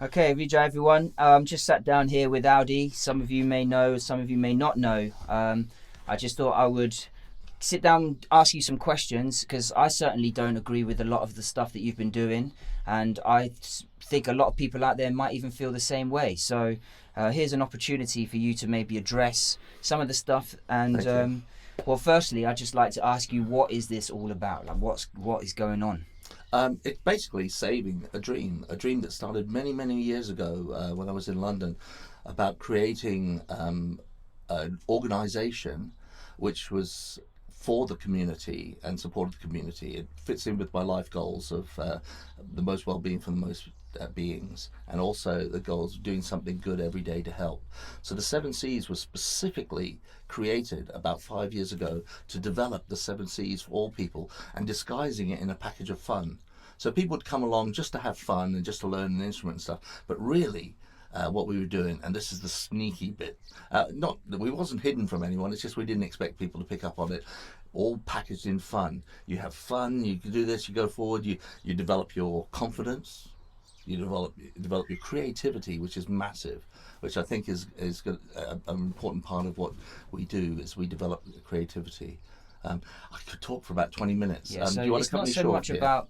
Okay, Vijay everyone. Just sat down here with Aldie. Some of you may know, some of you may not know. I just thought I would sit down, ask you some questions because I certainly don't agree with a lot of the stuff that you've been doing, and I think a lot of people out there might even feel the same way. So here's an opportunity for you to maybe address some of the stuff. Thank you. And well, firstly, I'd just like to ask you, what is this all about? Like, what is going on? It's basically saving a dream that started many, many years ago when I was in London, about creating an organisation which was for the community and supported the community. It fits in with my life goals of the most well-being for the most beings, and also the goals of doing something good every day to help. So the Seven Seas was specifically created about 5 years ago to develop the Seven Seas for all people and disguising it in a package of fun. So people would come along just to have fun and just to learn an instrument and stuff, but really what we were doing, and this is the sneaky bit, not that we wasn't hidden from anyone, it's just we didn't expect people to pick up on it, all packaged in fun. You have fun, you can do this, you go forward, you develop your confidence, you develop your creativity, which is massive, which I think is an important part of what we do, is we develop creativity. I could talk for about 20 minutes. Yeah, so do you want it's to cut not me so short much here? about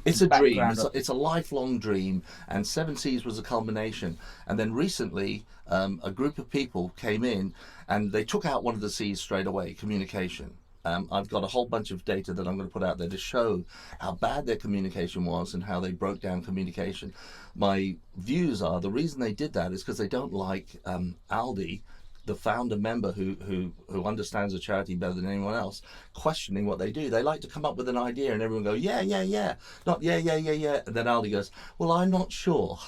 It's a dream. background. It's a lifelong dream, and Seven Seas was a culmination. And then recently, a group of people came in, and they took out one of the C's straight away: communication. I've got a whole bunch of data that I'm going to put out there to show how bad their communication was and how they broke down communication. My views are the reason they did that is because they don't like Aldie, the founder member who understands the charity better than anyone else, questioning what they do. They like to come up with an idea and everyone go, yeah, yeah, yeah, not yeah, yeah, yeah, yeah. And then Aldie goes, well, I'm not sure.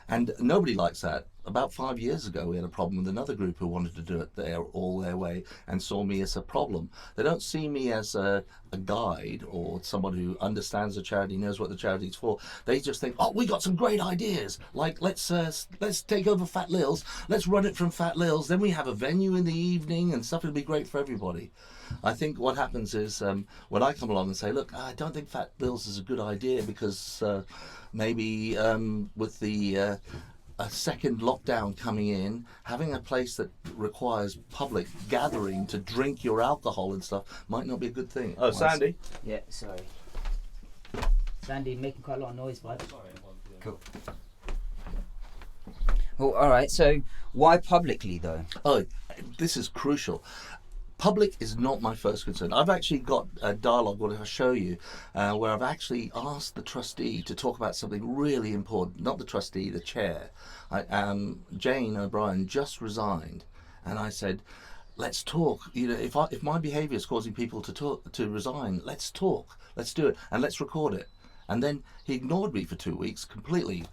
And nobody likes that. About 5 years ago, we had a problem with another group who wanted to do it all their way and saw me as a problem. They don't see me as a guide or someone who understands the charity, knows what the charity's for. They just think, oh, we got some great ideas. Like, let's take over Fat Lil's. Let's run it from Fat Lil's. Then we have a venue in the evening and stuff. It'll be great for everybody. I think what happens is when I come along and say, look, I don't think Fat Lil's is a good idea because maybe with the a second lockdown coming in, having a place that requires public gathering to drink your alcohol and stuff might not be a good thing. Oh, Sandy? Yeah, sorry. Sandy, making quite a lot of noise, bud. Cool. Well, all right. So, why publicly though? Oh, this is crucial. Public is not my first concern. I've actually got a dialogue, what I'll show you, where I've actually asked the trustee to talk about something really important. Not the trustee, the chair. Jane O'Brien just resigned, and I said, let's talk. You know, if my behaviour is causing people to resign, let's talk. Let's do it, and let's record it. And then he ignored me for 2 weeks completely.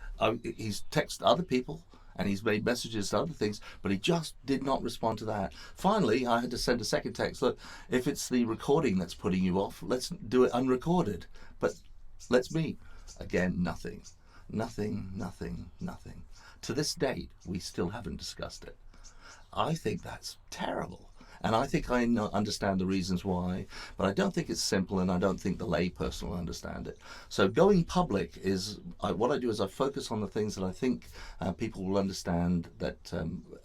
He's texted other people and he's made messages to other things, but he just did not respond to that. Finally, I had to send a second text. Look, if it's the recording that's putting you off, let's do it unrecorded. But let's meet. Again, nothing. Nothing, nothing, nothing. To this date, we still haven't discussed it. I think that's terrible. And I think I understand the reasons why, but I don't think it's simple, and I don't think the layperson will understand it. So going public is, what I do is I focus on the things that I think people will understand, that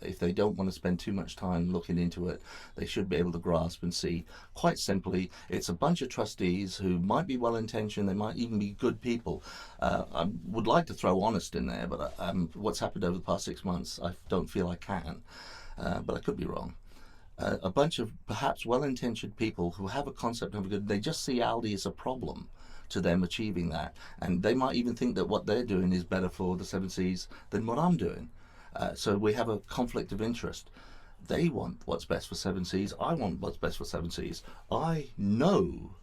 if they don't want to spend too much time looking into it, they should be able to grasp and see. Quite simply, it's a bunch of trustees who might be well-intentioned, they might even be good people. I would like to throw honest in there, but what's happened over the past 6 months, I don't feel I can, but I could be wrong. A bunch of perhaps well-intentioned people who have a concept of a good, they just see Aldie as a problem to them achieving that, and they might even think that what they're doing is better for the Seven Seas than what I'm doing. So we have a conflict of interest. They want what's best for Seven Seas. I want what's best for Seven Seas. I know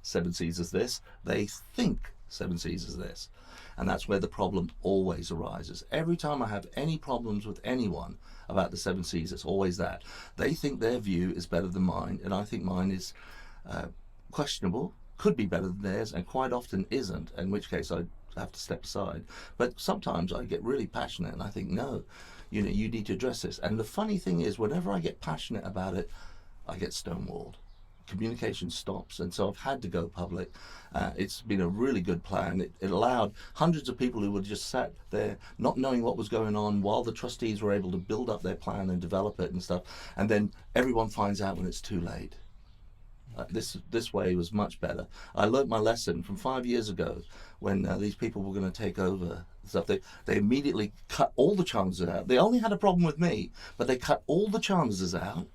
Seven Seas is this. They think Seven Seas is this. And that's where the problem always arises. Every time I have any problems with anyone about the Seven Seas, it's always that. They think their view is better than mine, and I think mine is questionable, could be better than theirs, and quite often isn't, in which case I have to step aside. But sometimes I get really passionate and I think, no, you need to address this. And the funny thing is, whenever I get passionate about it, I get stonewalled. communication stops, and so I've had to go public. It's been a really good plan. It allowed hundreds of people who were just sat there not knowing what was going on while the trustees were able to build up their plan and develop it and stuff, and then everyone finds out when it's too late. This way was much better. I learnt my lesson from 5 years ago when these people were going to take over stuff. They immediately cut all the chances out. They only had a problem with me, but they cut all the chances out,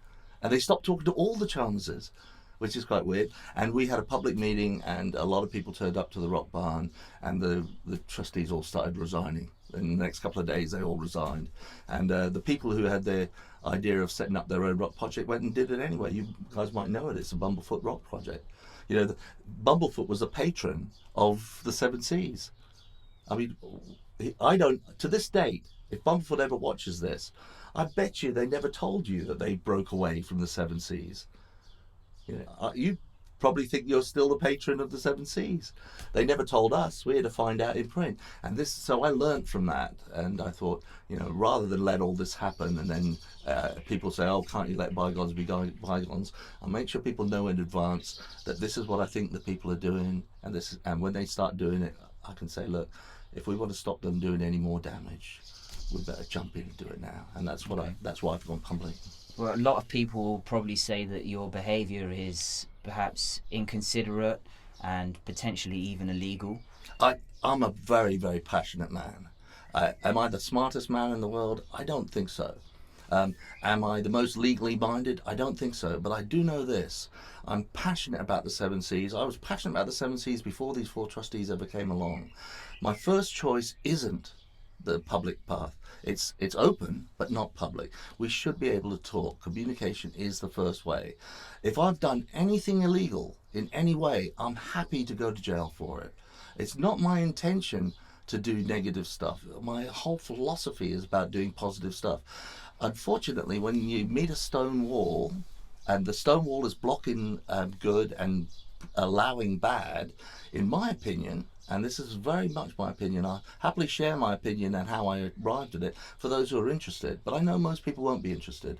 and they stopped talking to all the chances, which is quite weird. And we had a public meeting, and a lot of people turned up to the Rock Barn, and the trustees all started resigning. In the next couple of days, they all resigned. And the people who had their idea of setting up their own rock project went and did it anyway. You guys might know it. It's a Bumblefoot Rock project. You know, Bumblefoot was a patron of the Seven Seas. I mean, I don't, to this date, if Bumblefoot ever watches this, I bet you they never told you that they broke away from the Seven Seas. You probably think you're still the patron of the Seven Seas. They never told us. We had to find out in print. And so I learned from that. And I thought, rather than let all this happen and then people say, oh, can't you let bygones be bygones? I'll make sure people know in advance that this is what I think the people are doing. And when they start doing it, I can say, look, if we want to stop them doing any more damage, we better jump in and do it now. And that's why I've gone public. Well, a lot of people will probably say that your behaviour is perhaps inconsiderate and potentially even illegal. I'm a very, very passionate man. Am I the smartest man in the world? I don't think so. Am I the most legally minded? I don't think so. But I do know this. I'm passionate about the Seven Seas. I was passionate about the Seven Seas before these 4 trustees ever came along. My first choice isn't the public path. It's open, but not public. We should be able to talk. Communication is the first way. If I've done anything illegal in any way, I'm happy to go to jail for it. It's not my intention to do negative stuff. My whole philosophy is about doing positive stuff. Unfortunately, when you meet a stone wall, and the stone wall is blocking good and allowing bad, in my opinion, and this is very much my opinion, I happily share my opinion and how I arrived at it for those who are interested, but I know most people won't be interested.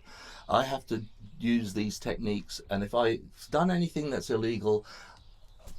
I have to use these techniques, and if I've done anything that's illegal,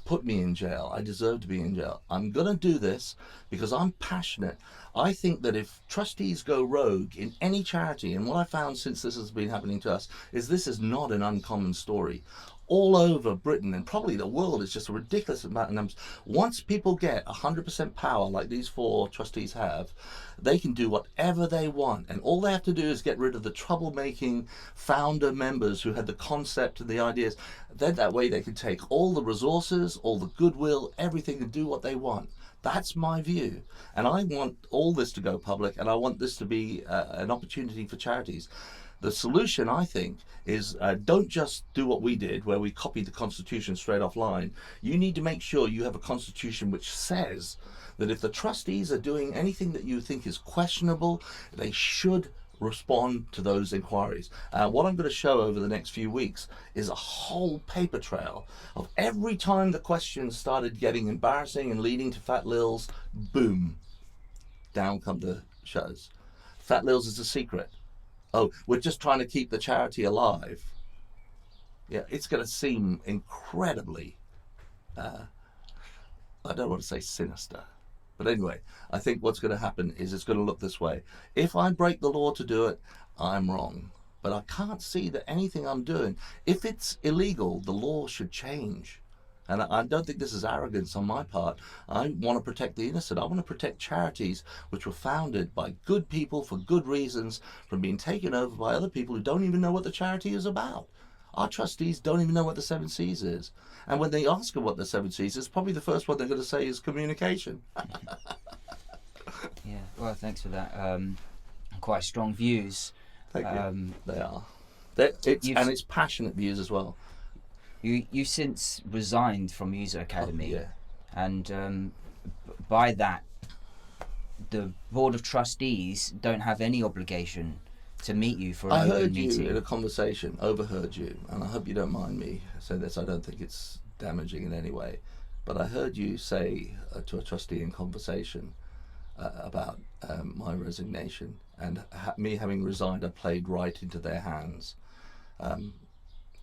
put me in jail. I deserve to be in jail. I'm going to do this because I'm passionate. I think that if trustees go rogue in any charity, and what I found since this has been happening to us, is this is not an uncommon story. All over Britain and probably the world, is just a ridiculous amount of numbers. Once people get 100% power like these 4 trustees have, they can do whatever they want, and all they have to do is get rid of the troublemaking founder members who had the concept and the ideas. Then that way they can take all the resources, all the goodwill, everything, and do what they want. That's my view, and I want all this to go public, and I want this to be an opportunity for charities. The solution, I think, is don't just do what we did, where we copied the Constitution straight offline. You need to make sure you have a Constitution which says that if the trustees are doing anything that you think is questionable, they should respond to those inquiries. What I'm going to show over the next few weeks is a whole paper trail of every time the questions started getting embarrassing and leading to Fat Lils, boom, down come the shows. Fat Lils is a secret. Oh, we're just trying to keep the charity alive. Yeah, it's going to seem incredibly, I don't want to say sinister. But anyway, I think what's going to happen is it's going to look this way. If I break the law to do it, I'm wrong. But I can't see that anything I'm doing, if it's illegal, the law should change. And I don't think this is arrogance on my part. I want to protect the innocent. I want to protect charities which were founded by good people for good reasons from being taken over by other people who don't even know what the charity is about. Our trustees don't even know what the Seven Seas is. And when they ask them what the Seven Seas is, probably the first one they're going to say is communication. Yeah, well, thanks for that. Quite strong views. Thank you. They are. And it's passionate views as well. You since resigned from User Academy, Oh, yeah. And by that, the Board of Trustees don't have any obligation to meet you for an I open heard meeting. you in a conversation, overheard you, and I hope you don't mind me saying this. I don't think it's damaging in any way, but I heard you say to a trustee in conversation about my resignation, and me having resigned, I played right into their hands.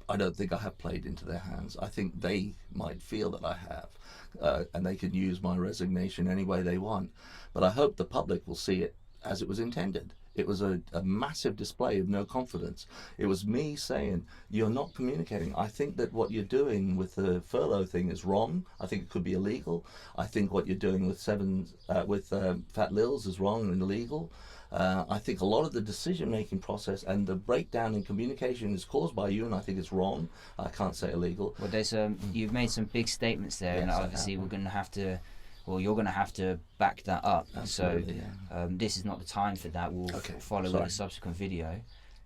I don't think I have played into their hands. I think they might feel that I have, and they can use my resignation any way they want. But I hope the public will see it as it was intended. It was a massive display of no confidence. It was me saying, you're not communicating. I think that what you're doing with the furlough thing is wrong. I think it could be illegal. I think what you're doing with Fat Lils is wrong and illegal. I think a lot of the decision-making process and the breakdown in communication is caused by you, and I think it's wrong. I can't say illegal. Well, there's you've made some big statements there, Yes, and obviously we're going to have to. Well, you're going to have to back that up. Absolutely, so this is not the time for that. We'll follow sorry. with a subsequent video.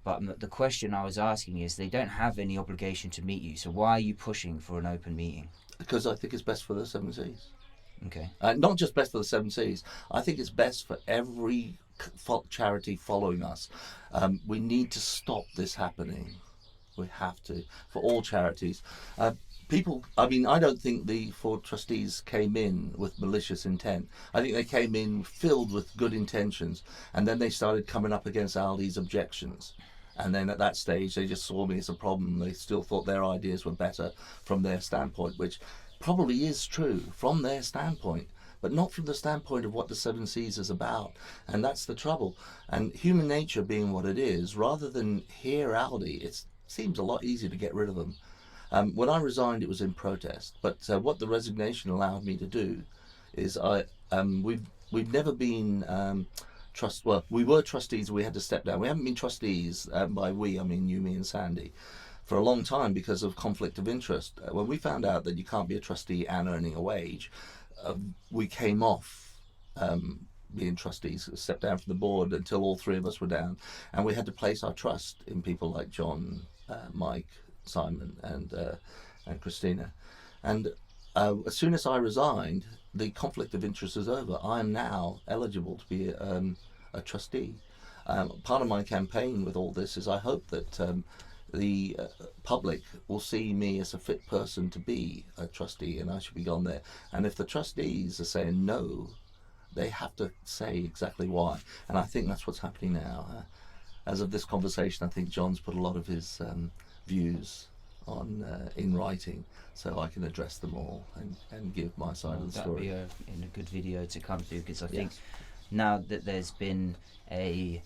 But the question I was asking is, they don't have any obligation to meet you. So why are you pushing for an open meeting? Because I think it's best for the Seven Seas. Okay. Not just best for the Seven Seas. I think it's best for every charity following us. We need to stop this happening. We have to, for all charities. People, I mean, I don't think the four trustees came in with malicious intent. I think they came in filled with good intentions, and then they started coming up against Aldie's objections. And then at that stage, they just saw me as a problem. They still thought their ideas were better from their standpoint, which probably is true from their standpoint, but not from the standpoint of what the Seven Seas is about. And that's the trouble. And human nature being what it is, rather than hear Aldie, it seems a lot easier to get rid of them. When I resigned, it was in protest. But what the resignation allowed me to do is we've never been we were trustees. We had to step down. We haven't been trustees. By we, I mean you, me, and Sandy, for a long time because of conflict of interest. When we found out that you can't be a trustee and earning a wage, we came off being trustees, stepped down from the board until all three of us were down, and we had to place our trust in people like John, Mike, Simon, and Christina. And as soon as I resigned, the conflict of interest is over. I am now eligible to be a trustee. Part of my campaign with all this is I hope that the public will see me as a fit person to be a trustee, and I should be gone there. And if the trustees are saying no, they have to say exactly why. And I think that's what's happening now. As of this conversation, I think John's put a lot of his views on in writing, so I can address them all and give my side of the story. That'd be a good video to come to, because I think now that there's been a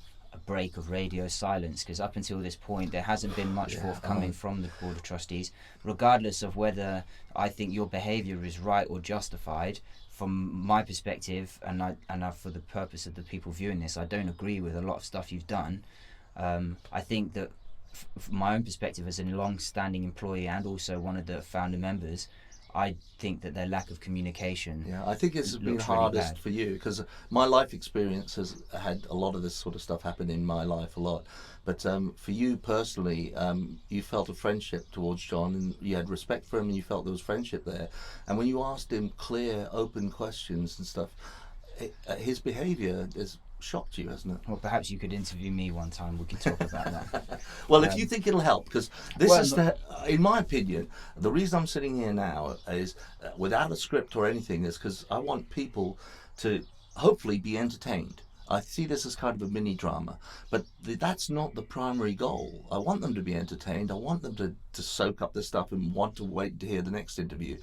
break of radio silence, because up until this point there hasn't been much forthcoming from the Board of Trustees, regardless of whether I think your behaviour is right or justified. From my perspective, and for the purpose of the people viewing this, I don't agree with a lot of stuff you've done. I think that from my own perspective as a long-standing employee and also one of the founder members, I think that their lack of communication. Yeah, I think it's been hardest for you because my life experience has had a lot of this sort of stuff happen in my life a lot. But for you personally, you felt a friendship towards John, and you had respect for him, and you felt there was friendship there. And when you asked him clear, open questions and stuff, his behaviour has shocked you, hasn't it? Well, perhaps you could interview me one time. We could talk about that. Well, if you think it'll help, because this is in my opinion, the reason I'm sitting here now is without a script or anything is because I want people to hopefully be entertained. I see this as kind of a mini drama, but that's not the primary goal. I want them to be entertained. I want them to soak up this stuff and want to wait to hear the next interview.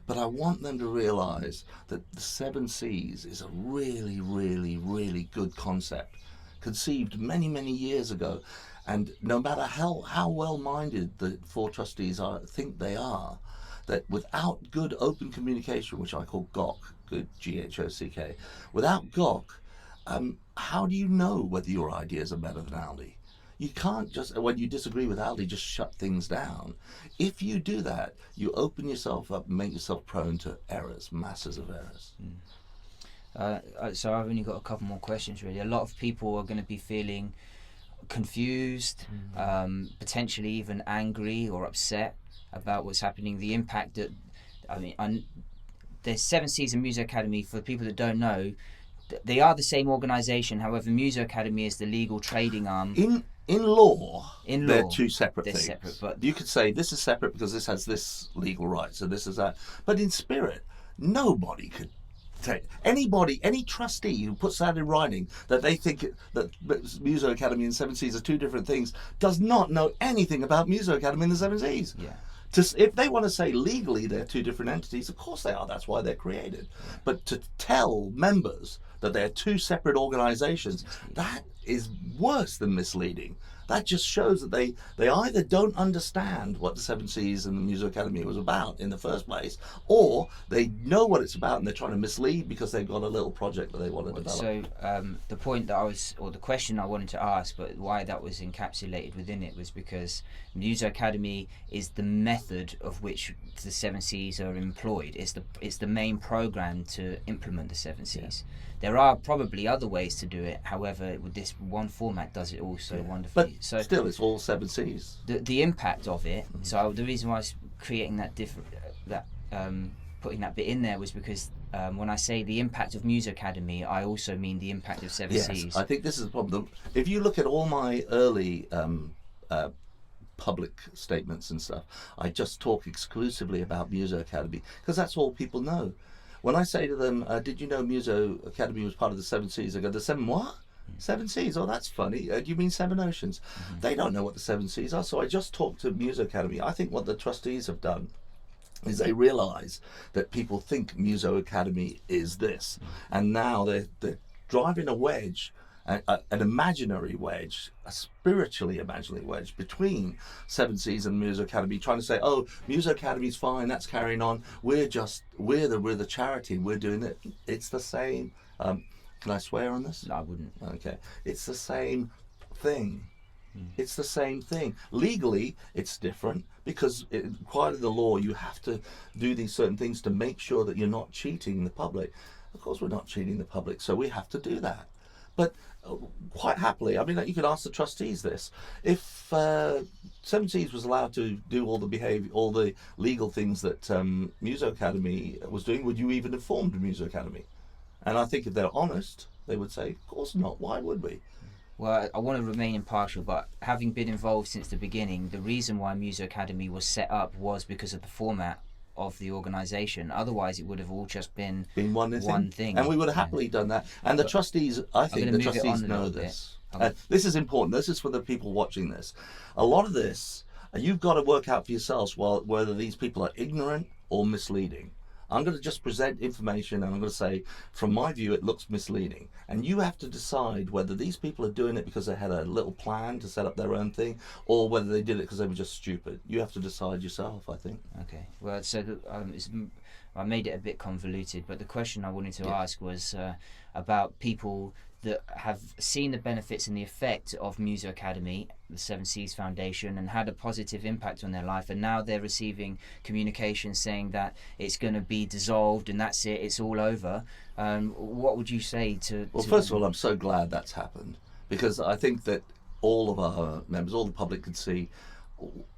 But I want them to realise that the Seven Seas is a really, really, really good concept, conceived many, many years ago. And no matter how well-minded the four trustees think they are, that without good open communication, which I call GOC, good G-H-O-C-K, without GOC, how do you know whether your ideas are better than Aldie? You can't just, when you disagree with Aldie, just shut things down. If you do that, you open yourself up and make yourself prone to errors, masses of errors. So I've only got a couple more questions really. A lot of people are going to be feeling confused, potentially even angry or upset about what's happening. The impact that, there's Seven Seas and Music Academy, for people that don't know, they are the same organisation. However, Music Academy is the legal trading arm. In law, they're two separate things. Separate, but you could say this is separate because this has this legal right, so this is that. But in spirit, nobody could Anybody, any trustee who puts that in writing that they think that Muso Academy and Seven Seas are two different things does not know anything about Muso Academy and the Seven Seas. Yeah. If they want to say legally they're two different entities, of course they are. That's why they're created. But to tell members that they're two separate organizations, that is worse than misleading. That just shows that they either don't understand what the Seven Seas and the Muso Academy was about in the first place, or they know what it's about and they're trying to mislead because they've got a little project that they want to develop. So the point that or the question I wanted to ask, but why that was encapsulated within it, was because Muso Academy is the method of which the Seven Seas are employed. It's the main program to implement the Seven Seas. Yeah. There are probably other ways to do it. However, with this one format does it also wonderfully. But so still, it's all Seven Seas. The impact of it. So the reason why I was creating putting that bit in there was because when I say the impact of Muso Academy, I also mean the impact of Seven Seas. I think this is the problem. If you look at all my early public statements and stuff, I just talk exclusively about Muso Academy because that's all people know. When I say to them, did you know Muso Academy was part of the Seven Seas? I go, the seven what? Seven Seas? Oh, that's funny. Do you mean seven oceans? They don't know what the Seven Seas are, so I just talk to Muso Academy. I think what the trustees have done is they realise that people think Muso Academy is this, and now they're driving a wedge, an imaginary wedge, a spiritually imaginary wedge between Seven Seas and Muso Academy, trying to say, oh, Muso Academy's fine, that's carrying on. We're the charity. We're doing it. It's the same. Can I swear on this? No, I wouldn't. Okay. It's the same thing. It's the same thing. Legally, it's different because according to the law, you have to do these certain things to make sure that you're not cheating the public. Of course, we're not cheating the public, so we have to do that. But quite happily, I mean, you could ask the trustees this. If Seven Seas was allowed to do all the behaviour, all the legal things that Muso Academy was doing, would you even have formed Muso Academy? And I think if they're honest, they would say, of course not. Why would we? Well, I want to remain impartial, but having been involved since the beginning, the reason why Muso Academy was set up was because of the format of the organisation. Otherwise, it would have all just been one thing. And we would have happily done that. And the trustees, I think the trustees know this. This is important. This is for the people watching this. A lot of this, you've got to work out for yourselves whether these people are ignorant or misleading. I'm going to just present information and I'm going to say, from my view, it looks misleading. And you have to decide whether these people are doing it because they had a little plan to set up their own thing or whether they did it because they were just stupid. You have to decide yourself, I think. Okay. Well, so I made it a bit convoluted, but the question I wanted to ask was about people that have seen the benefits and the effect of Muso Academy, the Seven Seas Foundation, and had a positive impact on their life, and now they're receiving communication saying that it's going to be dissolved and that's it, it's all over. What would you say to... Well, first of all, I'm so glad that's happened, because I think that all of our members, all the public could see,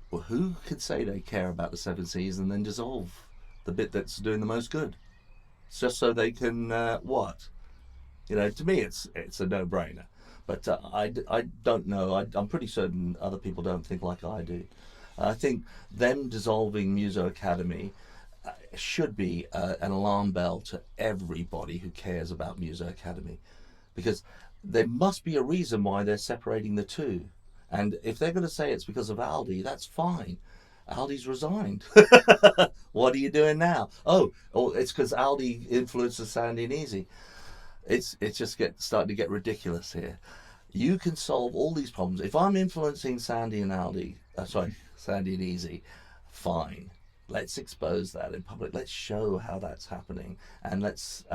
well, who could say they care about the Seven Seas and then dissolve the bit that's doing the most good? It's just so they can, what? You know, to me, it's a no-brainer. But I don't know. I'm pretty certain other people don't think like I do. I think them dissolving Muso Academy should be an alarm bell to everybody who cares about Muso Academy, because there must be a reason why they're separating the two. And if they're going to say it's because of Aldie, that's fine. Aldie's resigned. What are you doing now? Oh, it's because Aldie influences Sandy and Easy. It's just starting to get ridiculous here. You can solve all these problems. If I'm influencing Sandy and Sandy and Easy, fine. Let's expose that in public. Let's show how that's happening, and let's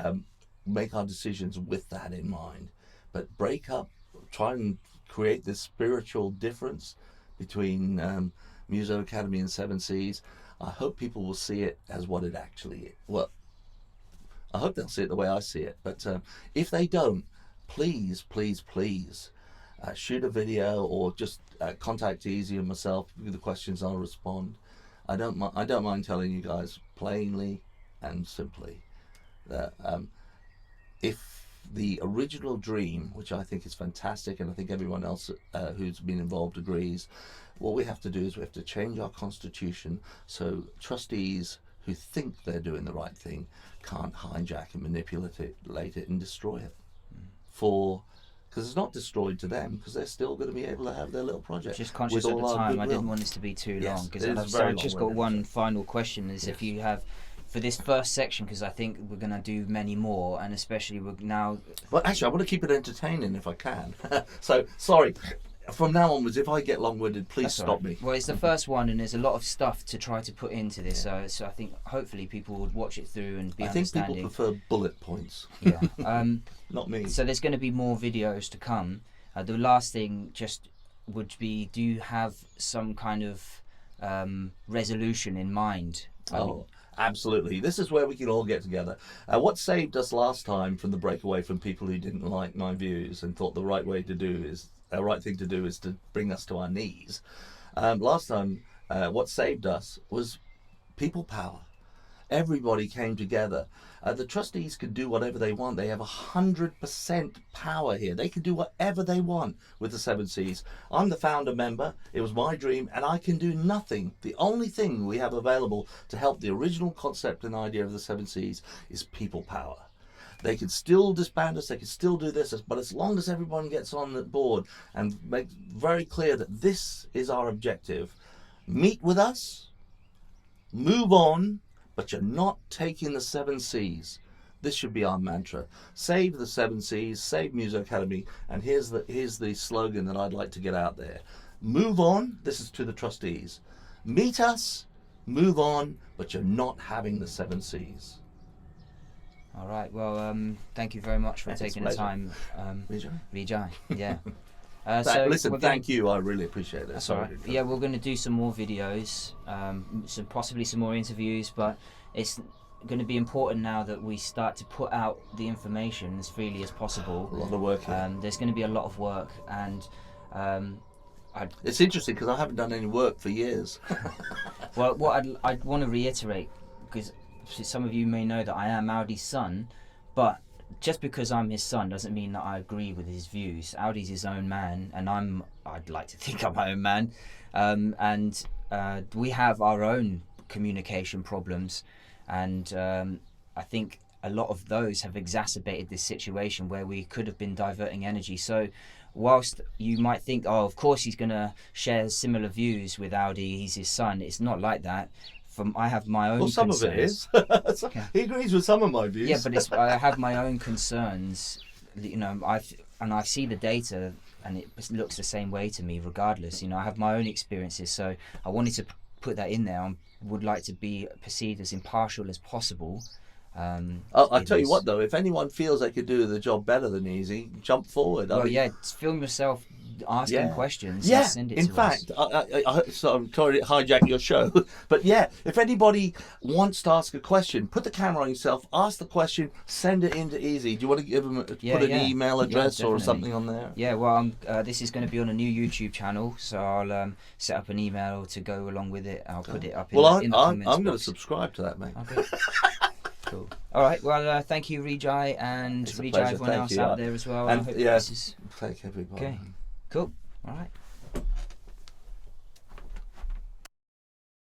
make our decisions with that in mind. But break up, try and create this spiritual difference between Muso Academy and Seven Seas. I hope people will see it as what it actually is. Well, I hope they'll see it the way I see it. But if they don't, please, please, please shoot a video or just contact Easy and myself with the questions. I'll respond. I don't mind telling you guys plainly and simply that if the original dream, which I think is fantastic, and I think everyone else who's been involved agrees, what we have to do is we have to change our constitution so trustees who think they're doing the right thing can't hijack and manipulate it and destroy it. Because it's not destroyed to them, because they're still going to be able to have their little project. Just conscious with of all the our time, I goodwill. didn't want this to be too Yes, long, because it is I've very just got long-winded. one final question, is if you have, for this first section, because I think we're going to do many more, and especially we're now... Well, actually, I want to keep it entertaining if I can. So, sorry. From now onwards, if I get long-winded, please That's all stop right. me. Well, it's the first one, and there's a lot of stuff to try to put into this, so I think hopefully people would watch it through and be I think understanding. people prefer bullet points. Yeah. Not me. So there's going to be more videos to come. The last thing just would be, do you have some kind of resolution in mind? Absolutely. This is where we can all get together. What saved us last time from the breakaway from people who didn't like my views and thought the right thing to do is to bring us to our knees. Last time, what saved us was people power. Everybody came together. The trustees can do whatever they want. They have 100% power here. They can do whatever they want with the 7 Cs. I'm the founder member. It was my dream, and I can do nothing. The only thing we have available to help the original concept and idea of the 7 Cs is people power. They can still disband us, they can still do this, but as long as everyone gets on the board and make very clear that this is our objective, meet with us, move on, but you're not taking the 7 Cs. This should be our mantra. Save the 7 Cs, save Muso Academy, and here's the slogan that I'd like to get out there. Move on, this is to the trustees. Meet us, move on, but you're not having the 7 Cs. All right. Well, thank you very much for taking the time. Vijay. Yeah. Listen, thank you. I really appreciate it. That's all right. Yeah, we're going to do some more videos, possibly some more interviews, but it's going to be important now that we start to put out the information as freely as possible. A lot of work here. There's going to be a lot of work, and it's interesting because I haven't done any work for years. well, what I'd want to reiterate, because some of you may know that I am Aldie's son, but just because I'm his son doesn't mean that I agree with his views. Aldie's his own man, and I'd like to think I'm my own man, and we have our own communication problems, and I think a lot of those have exacerbated this situation where we could have been diverting energy. So whilst you might think, oh, of course he's going to share similar views with Aldie, he's his son, it's not like that. I have my own some concerns. of it is. He agrees with some of my views. Yeah, but I have my own concerns. You know, I see the data, and it looks the same way to me regardless. You know, I have my own experiences, so I wanted to put that in there. I would like to be perceived as impartial as possible. I'll tell you what, though, if anyone feels they could do the job better than Easy, jump forward. Well, film yourself asking questions. Yeah, and send it in to fact, us. so I'm sorry to hijack your show, but yeah, if anybody wants to ask a question, put the camera on yourself, ask the question, send it into Easy. Do you want to give them put an email address or something on there? Yeah, well, this is going to be on a new YouTube channel, so I'll set up an email to go along with it. I'll put it up in the comments I'm going to box. subscribe to that, mate. Okay. Cool. All right. Well, thank you, Vijay, and Vijay, everyone else out there as well. And I hope yeah, this is... thank everybody. Okay. Cool. All right.